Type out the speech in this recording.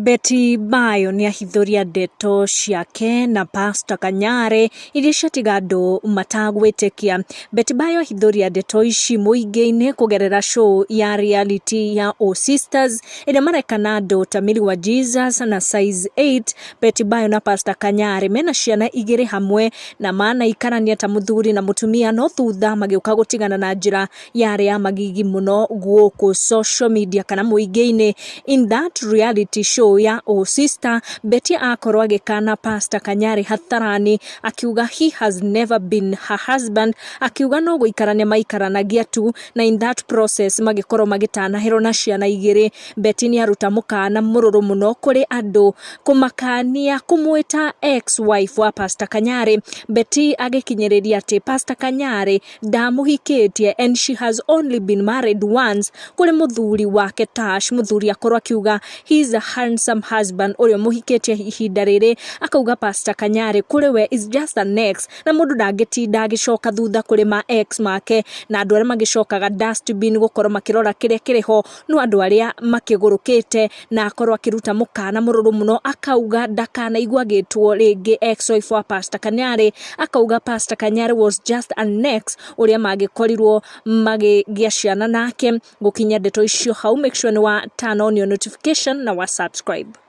BAYO ni ahithuria ndeto ciake na Pastor KANYARI iria ciatiga andu matagwitikia. BAYO ahithuria ndeto ici muingi-ini kugerera show ya reality ya O Sisters iria marekana andu ta Miri wa Jesus na Size 8. BAYO na Pastor KANYARI mena ciana igiri hamwe na manaikarania ta muthuri na mutumia, no thutha magiuka gutigana na njira yari ya magigi muno guku social media kana muingi-ini. In that reality show ya O Sister, akorwo agikana Pastor KANYARI hatharani akiuga he has never been her husband, akiuga no guikarania maikaranagia tu, na in that process magikorwo magitanahirwo na ciana igiri. Ni aruta mukana mururu muno kuri andu kumakania kumwita ex-wife wa Pastor KANYARI. Agikinyiriria ati Pastor KANYARI ndamuhikitie and she has only been married once kuri muthuri wake Tash. Muthuri akorwo akiuga he's a handsome husband urio muhikitie ihinda riri, akauga Pastor KANYARI kuri we is just an ex, na mundu ndagitinda agicoka thutha kuri ma ex make, na andu aria magicokaga dustbin gukorwo makirora kiria kiriho no andu aria makigurukite. Na akorwo akiruta mukana mururu muno, akauga ndakanaigua gitwo ringi ex-wife wa Pastor KANYARI. Akauga Pastor KANYARI was just an ex uria magikorirwo magigia ciana nake. Gukinya ndeto icio hau, make sure ni wa turn on your notification na wa subscribe.